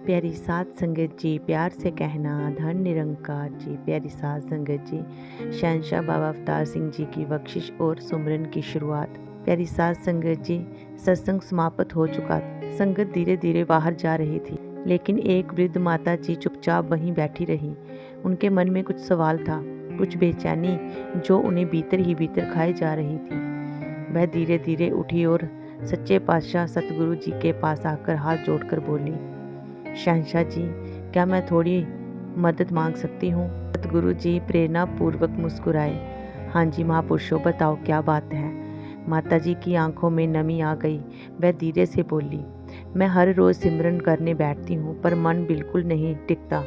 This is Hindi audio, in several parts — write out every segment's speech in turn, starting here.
प्यारी साध संगत जी, प्यार से कहना धन निरंकार जी। प्यारी साध संगत जी, शहंशाह बाबा अवतार सिंह जी की बख्शिश और सुमरन की शुरुआत। प्यारी साध संगत जी, सत्संग समाप्त हो चुका था। संगत धीरे धीरे बाहर जा रही थी, लेकिन एक वृद्ध माता जी चुपचाप वहीं बैठी रही। उनके मन में कुछ सवाल था, कुछ बेचैनी जो उन्हें भीतर ही भीतर खाई जा रही थी। वह धीरे धीरे उठी और सच्चे पातशाह सतगुरु जी के पास आकर हाथ जोड़कर बोली, शहंशाह जी, क्या मैं थोड़ी मदद मांग सकती हूँ? सतगुरु जी प्रेरणा पूर्वक मुस्कुराए। हाँ जी महापुरुषों, बताओ क्या बात है? माता जी की आंखों में नमी आ गई। वह धीरे से बोली, मैं हर रोज सिमरन करने बैठती हूँ, पर मन बिल्कुल नहीं टिकता।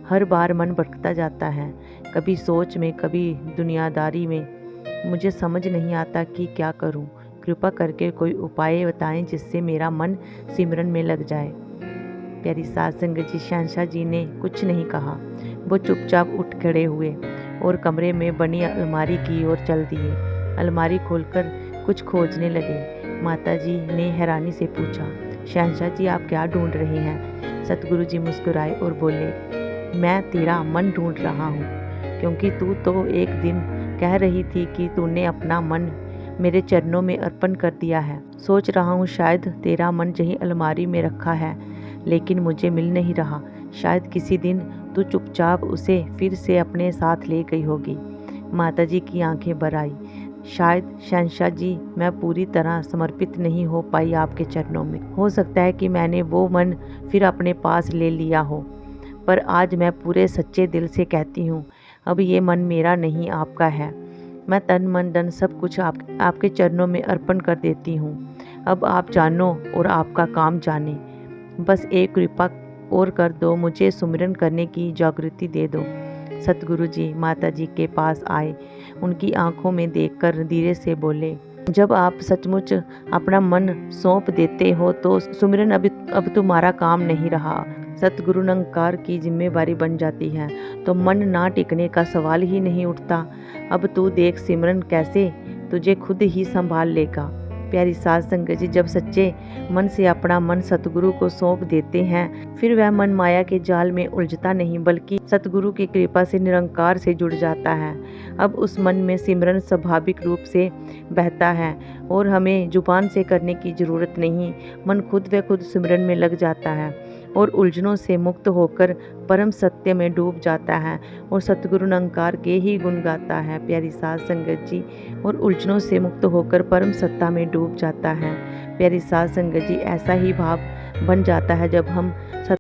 हर बार मन भटकता जाता है, कभी सोच में, कभी दुनियादारी में। मुझे समझ नहीं आता कि क्या करूँ। कृपा करके कोई उपाय बताएं जिससे मेरा मन सिमरन में लग जाए। प्यारी साध संगत जी, शहंशाह जी ने कुछ नहीं कहा। वो चुपचाप उठ खड़े हुए और कमरे में बनी अलमारी की ओर चल दिए। अलमारी खोलकर कुछ खोजने लगे। माता जी ने हैरानी से पूछा, शहंशाह जी, आप क्या ढूंढ रहे हैं? सतगुरु जी मुस्कुराए और बोले, मैं तेरा मन ढूंढ रहा हूँ, क्योंकि तू तो एक दिन कह रही थी कि तूने अपना मन मेरे चरणों में अर्पण कर दिया है। सोच रहा हूँ शायद तेरा मन यहीं अलमारी में रखा है, लेकिन मुझे मिल नहीं रहा। शायद किसी दिन तू चुपचाप उसे फिर से अपने साथ ले गई होगी। माता जी की आंखें भर आई। शायद शहंशाह जी, मैं पूरी तरह समर्पित नहीं हो पाई आपके चरणों में। हो सकता है कि मैंने वो मन फिर अपने पास ले लिया हो, पर आज मैं पूरे सच्चे दिल से कहती हूँ, अब ये मन मेरा नहीं, आपका है। मैं तन मन धन सब कुछ आपके चरणों में अर्पण कर देती हूँ। अब आप जानो और आपका काम जाने। बस एक कृपा और कर दो, मुझे सुमिरन करने की जागृति दे दो। सतगुरु जी माता जी के पास आए। उनकी आंखों में देखकर धीरे से बोले, जब आप सचमुच अपना मन सौंप देते हो तो सुमिरन अब तुम्हारा काम नहीं रहा। सतगुरु निरंकार की जिम्मेवारी बन जाती है तो मन ना टिकने का सवाल ही नहीं उठता। अब तू देख, सिमरन कैसे तुझे खुद ही संभाल लेगा। प्यारी साध संगत जी, जब सच्चे मन से अपना मन सतगुरु को सौंप देते हैं, फिर वह मन माया के जाल में उलझता नहीं, बल्कि सतगुरु की कृपा से निरंकार से जुड़ जाता है। अब उस मन में सिमरन स्वाभाविक रूप से बहता है और हमें जुबान से करने की जरूरत नहीं। मन खुद व खुद सिमरन में लग जाता है और उलझनों से मुक्त होकर परम सत्य में डूब जाता है और सतगुरु निरंकार के ही गुण गाता है। प्यारी साध संगत जी, और उलझनों से मुक्त होकर परम सत्ता में डूब जाता है। प्यारी साध संगत जी, ऐसा ही भाव बन जाता है जब हम